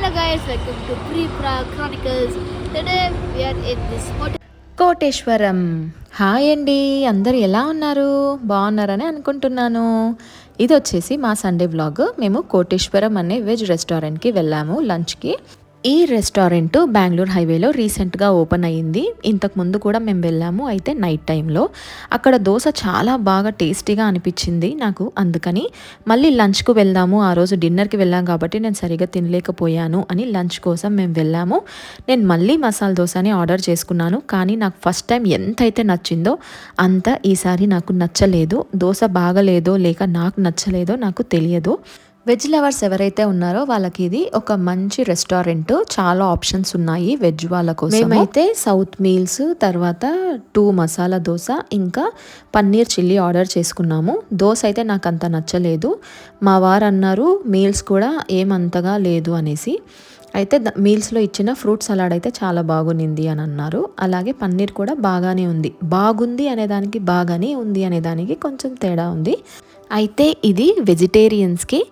Hello guys, welcome to Pre-Pra Chronicles. Today we are in this hotel. Koteswaram. Hi అండి, అందరు ఎలా ఉన్నారు? బాగున్నారని అనుకుంటున్నాను. ఇది వచ్చేసి మా సండే వ్లాగ్. మేము కోటేశ్వరం అనే వెజ్ రెస్టారెంట్కి వెళ్ళాము లంచ్కి. ఈ రెస్టారెంట్ బెంగళూరు హైవేలో రీసెంట్గా ఓపెన్ అయ్యింది. ఇంతకు ముందు కూడా మేము వెళ్ళాము, అయితే నైట్ టైంలో. అక్కడ దోశ చాలా బాగా టేస్టీగా అనిపించింది నాకు. అందుకని మళ్ళీ లంచ్కు వెళ్దాము, ఆ రోజు డిన్నర్కి వెళ్ళాం కాబట్టి నేను సరిగా తినలేకపోయాను అని లంచ్ కోసం మేము వెళ్ళాము. నేను మళ్ళీ మసాలా దోశని ఆర్డర్ చేసుకున్నాను, కానీ నాకు ఫస్ట్ టైం ఎంతైతే నచ్చిందో అంత ఈసారి నాకు నచ్చలేదు. దోశ బాగలేదో లేక నాకు నచ్చలేదో నాకు తెలియదు. వెజ్ లవర్స్ ఎవరైతే ఉన్నారో వాళ్ళకి ఇది ఒక మంచి రెస్టారెంట్. చాలా ఆప్షన్స్ ఉన్నాయి వెజ్ వాళ్ళ కోసం. మేమైతే సౌత్ మీల్స్, తర్వాత 2 మసాలా దోశ, ఇంకా పన్నీర్ చిల్లీ ఆర్డర్ చేసుకున్నాము. దోశ అయితే నాకు అంత నచ్చలేదు. మా వారు అన్నారు మీల్స్ కూడా ఏమంతగా లేదు అనేసి. అయితే మీల్స్లో ఇచ్చిన ఫ్రూట్ సలాడ్ అయితే చాలా బాగుంది అని అన్నారు. అలాగే పన్నీర్ కూడా బాగానే ఉంది. బాగుంది అనేదానికి బాగానే ఉంది అనేదానికి కొంచెం తేడా ఉంది. అయితే ఇది వెజిటేరియన్స్కి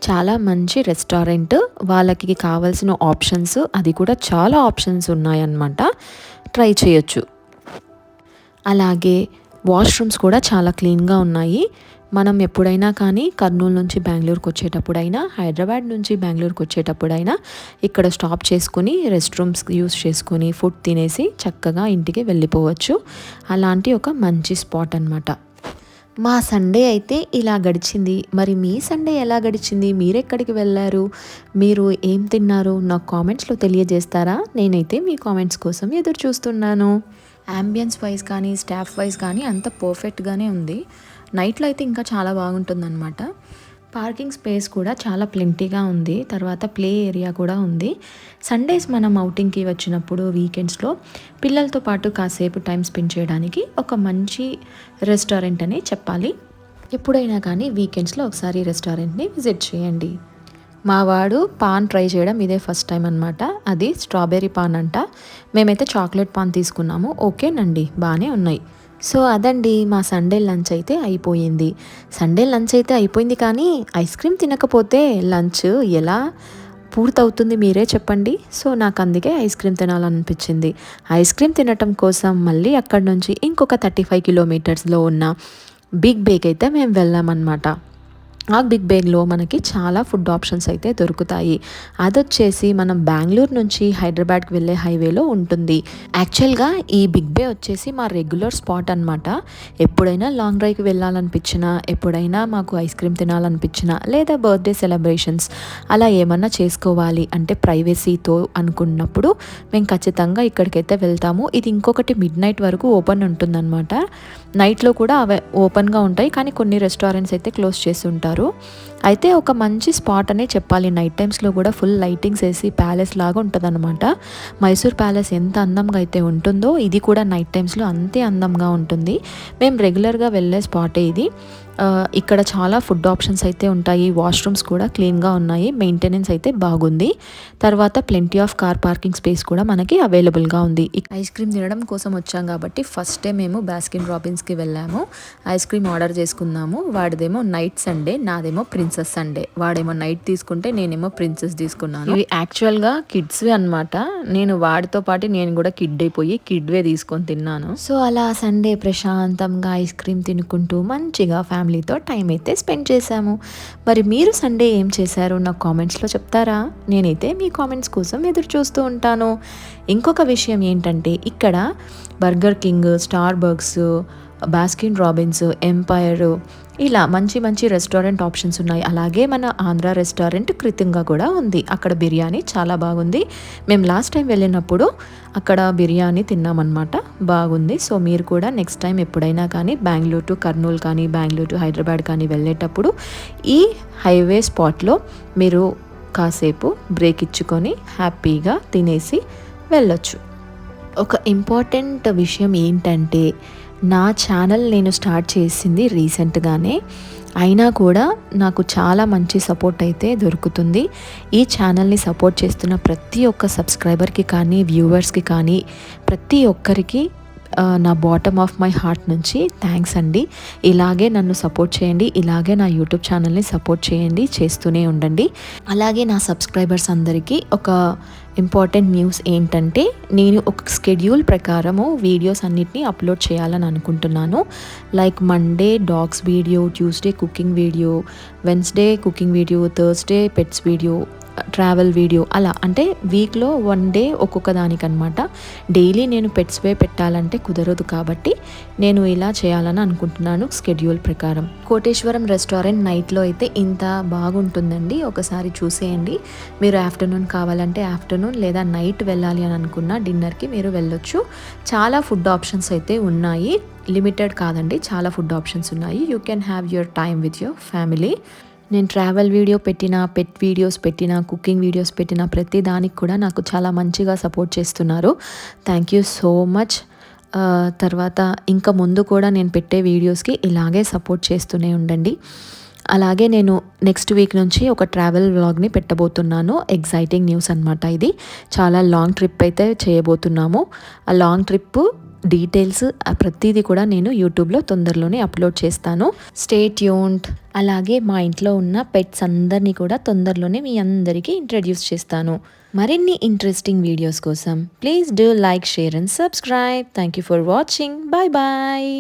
చాలా మంచి రెస్టారెంట్. వాళ్ళకి కావాల్సిన ఆప్షన్స్, అది కూడా చాలా ఆప్షన్స్ ఉన్నాయన్నమాట. ట్రై చేయొచ్చు. అలాగే వాష్రూమ్స్ కూడా చాలా క్లీన్గా ఉన్నాయి. మనం ఎప్పుడైనా కానీ కర్నూలు నుంచి బెంగళూరుకి వచ్చేటప్పుడైనా, హైదరాబాద్ నుంచి బెంగళూరుకి వచ్చేటప్పుడైనా ఇక్కడ స్టాప్ చేసుకుని రెస్ట్ రూమ్స్ యూస్ చేసుకుని ఫుడ్ తినేసి చక్కగా ఇంటికి వెళ్ళిపోవచ్చు. అలాంటి ఒక మంచి స్పాట్ అన్నమాట. మా సండే అయితే ఇలా గడిచింది. మరి మీ సండే ఎలా గడిచింది? మీరెక్కడికి వెళ్ళారు? మీరు ఏం తిన్నారు? నాకు కామెంట్స్లో తెలియజేస్తారా? నేనైతే మీ కామెంట్స్ కోసం ఎదురు చూస్తున్నాను. అంబియన్స్ వైజ్ కానీ స్టాఫ్ వైజ్ కానీ అంత పర్ఫెక్ట్గానే ఉంది. నైట్లో అయితే ఇంకా చాలా బాగుంటుందన్నమాట. పార్కింగ్ స్పేస్ కూడా చాలా ప్లెంటీగా ఉంది. తర్వాత ప్లే ఏరియా కూడా ఉంది. సండేస్ మనం అవుటింగ్కి వచ్చినప్పుడు వీకెండ్స్లో పిల్లలతో పాటు కాసేపు టైం స్పెండ్ చేయడానికి ఒక మంచి రెస్టారెంట్ అనే చెప్పాలి. ఎప్పుడైనా కానీ వీకెండ్స్లో ఒకసారి రెస్టారెంట్ని విజిట్ చేయండి. మా వాడు పాన్ ట్రై చేయడం ఇదే ఫస్ట్ టైం అనమాట. అది స్ట్రాబెర్రీ పాన్ అంట. మేమైతే చాక్లెట్ పాన్ తీసుకున్నాము. ఓకేనండి, బాగానే ఉన్నాయి. సో అదండి మా సండే లంచ్ అయితే అయిపోయింది. సండే లంచ్ అయితే అయిపోయింది, కానీ ఐస్ క్రీమ్ తినకపోతే లంచ్ ఎలా పూర్తవుతుంది మీరే చెప్పండి. సో నాకు అందుకే ఐస్ క్రీమ్ తినాలనిపించింది. ఐస్ క్రీమ్ తినటం కోసం మళ్ళీ అక్కడి నుంచి ఇంకొక 35 కిలోమీటర్స్లో ఉన్న బిగ్ బేక్ అయితే మేము వెళ్ళామన్నమాట. ఆ బిగ్ బేగ్లో మనకి చాలా ఫుడ్ ఆప్షన్స్ అయితే దొరుకుతాయి. అదొచ్చేసి మనం బెంగళూరు నుంచి హైదరాబాద్కి వెళ్ళే హైవేలో ఉంటుంది. యాక్చువల్గా ఈ బిగ్ బే వచ్చేసి మా రెగ్యులర్ స్పాట్ అనమాట. ఎప్పుడైనా లాంగ్ డ్రైవ్కి వెళ్ళాలనిపించినా, ఎప్పుడైనా మాకు ఐస్ క్రీమ్ తినాలనిపించినా, లేదా బర్త్డే సెలబ్రేషన్స్ అలా ఏమన్నా చేసుకోవాలి అంటే ప్రైవసీతో అనుకున్నప్పుడు మేము ఖచ్చితంగా ఇక్కడికైతే వెళ్తాము. ఇది ఇంకొకటి మిడ్ నైట్ వరకు ఓపెన్ ఉంటుందన్నమాట. నైట్లో కూడా అవి ఓపెన్గా ఉంటాయి, కానీ కొన్ని రెస్టారెంట్స్ అయితే క్లోజ్ చేసి ఉంటారు. అయితే ఒక మంచి స్పాట్ అనే చెప్పాలి. నైట్ టైమ్స్లో కూడా ఫుల్ లైటింగ్స్ వేసి ప్యాలెస్ లాగా ఉంటుంది అనమాట. మైసూర్ ప్యాలెస్ ఎంత అందంగా అయితే ఉంటుందో ఇది కూడా నైట్ టైమ్స్లో అంతే అందంగా ఉంటుంది. మేము రెగ్యులర్గా వెళ్ళే స్పాటే ఇది. ఇక్కడ చాలా ఫుడ్ ఆప్షన్స్ అయితే ఉంటాయి. వాష్రూమ్స్ కూడా క్లీన్గా ఉన్నాయి. మెయింటెనెన్స్ అయితే బాగుంది. తర్వాత plenty of car parking space కూడా మనకి అవైలబుల్గా ఉంది. ఐస్ క్రీమ్ తినడం కోసం వచ్చాం కాబట్టి ఫస్ట్ డే మేము బాస్కిన్ రాబిన్స్కి వెళ్ళాము. ఐస్ క్రీమ్ ఆర్డర్ చేసుకున్నాము. వాడిదేమో నైట్ సండే, నాదేమో ప్రిన్సెస్ సండే. వాడేమో నైట్ తీసుకుంటే నేనేమో ప్రిన్సెస్ తీసుకున్నాను. ఇవి యాక్చువల్గా కిడ్స్వి అనమాట. నేను వాడితో పాటు నేను కూడా కిడ్ అయిపోయి కిడ్వే తీసుకొని తిన్నాను. సో అలా సండే ప్రశాంతంగా ఐస్ క్రీమ్ తినుకుంటూ మంచిగా ఫ్యామిలీతో టైం అయితే స్పెండ్ చేశాము. మరి మీరు సండే ఏం చేశారు నాకు కామెంట్స్లో చెప్తారా? నేనైతే మీ కామెంట్స్ కోసం ఎదురు చూస్తూ ఉంటాను. ఇంకొక విషయం ఏంటంటే ఇక్కడ Burger King, Starbucks, Baskin Robbins, Empire ఇలా మంచి మంచి రెస్టారెంట్ ఆప్షన్స్ ఉన్నాయి. అలాగే మన ఆంధ్ర రెస్టారెంట్ కృతంగా కూడా ఉంది. అక్కడ బిర్యానీ చాలా బాగుంది. మేము లాస్ట్ టైం వెళ్ళినప్పుడు అక్కడ బిర్యానీ తిన్నామన్నమాట, బాగుంది. సో మీరు కూడా నెక్స్ట్ టైం ఎప్పుడైనా కానీ బెంగళూరు టు కర్నూలు కానీ బెంగళూరు టు హైదరాబాద్ కానీ వెళ్ళేటప్పుడు ఈ హైవే స్పాట్లో మీరు కాసేపు బ్రేక్ ఇచ్చుకొని హ్యాపీగా తినేసి వెళ్ళొచ్చు. ఒక ఇంపార్టెంట్ విషయం ఏంటంటే నా ఛానల్ నేను స్టార్ట్ చేసింది రీసెంట్గానే, అయినా కూడా నాకు చాలా మంచి సపోర్ట్ అయితే దొరుకుతుంది. ఈ ఛానల్ని సపోర్ట్ చేస్తున్న ప్రతి ఒక్క సబ్స్క్రైబర్కి కానీ వ్యూవర్స్కి కానీ ప్రతి ఒక్కరికి నా బాటమ్ ఆఫ్ మై హార్ట్ నుంచి థ్యాంక్స్ అండి. ఇలాగే నన్ను సపోర్ట్ చేయండి, ఇలాగే నా యూట్యూబ్ ఛానల్ని సపోర్ట్ చేయండి, చేస్తూనే ఉండండి. అలాగే నా సబ్స్క్రైబర్స్ అందరికీ ఒక ఇంపార్టెంట్ న్యూస్ ఏంటంటే, నేను ఒక స్కెడ్యూల్ ప్రకారము వీడియోస్ అన్నిటినీ అప్లోడ్ చేయాలని అనుకుంటున్నాను. Like Monday dogs video, Tuesday cooking video, Wednesday cooking video, Thursday pets video, travel video, అలా అంటే వీక్లో 1 డే ఒక్కొక్క దానికనమాట. డైలీ నేను పెట్స్ వే పెట్టాలంటే కుదరదు, కాబట్టి నేను ఇలా చేయాలని అనుకుంటున్నాను స్కెడ్యూల్ ప్రకారం. కోటేశ్వరం రెస్టారెంట్ నైట్లో అయితే ఇంత బాగుంటుందండి, ఒకసారి చూసేయండి. మీరు ఆఫ్టర్నూన్ కావాలంటే ఆఫ్టర్నూన్, లేదా నైట్ వెళ్ళాలి అని అనుకున్న డిన్నర్కి మీరు వెళ్ళొచ్చు. చాలా ఫుడ్ ఆప్షన్స్ అయితే ఉన్నాయి, లిమిటెడ్ కాదండి, చాలా ఫుడ్ ఆప్షన్స్ ఉన్నాయి. You can have your time with your family. నేను ట్రావెల్ వీడియో పెట్టిన, పెట్ వీడియోస్ పెట్టిన, కుకింగ్ వీడియోస్ పెట్టిన ప్రతి దానికి కూడా నాకు చాలా మంచిగా సపోర్ట్ చేస్తున్నారు. Thank you so much. తర్వాత ఇంకా ముందు కూడా నేను పెట్టే వీడియోస్కి ఇలాగే సపోర్ట్ చేస్తూనే ఉండండి. అలాగే నేను నెక్స్ట్ వీక్ నుంచి ఒక ట్రావెల్ వ్లాగ్ని పెట్టబోతున్నాను. ఎగ్జైటింగ్ న్యూస్ అనమాట ఇది. చాలా లాంగ్ ట్రిప్ అయితే చేయబోతున్నాము. ఆ లాంగ్ ట్రిప్ డీటెయిల్స్ ప్రతిదీ కూడా నేను యూట్యూబ్లో తొందరలోనే అప్లోడ్ చేస్తాను. Stay tuned. అలాగే మా ఇంట్లో ఉన్న పెట్స్ అందరినీ కూడా తొందరలోనే మీ అందరికీ ఇంట్రడ్యూస్ చేస్తాను. మరిన్ని ఇంట్రెస్టింగ్ వీడియోస్ కోసం please do like, share and subscribe. Thank you for watching. Bye bye.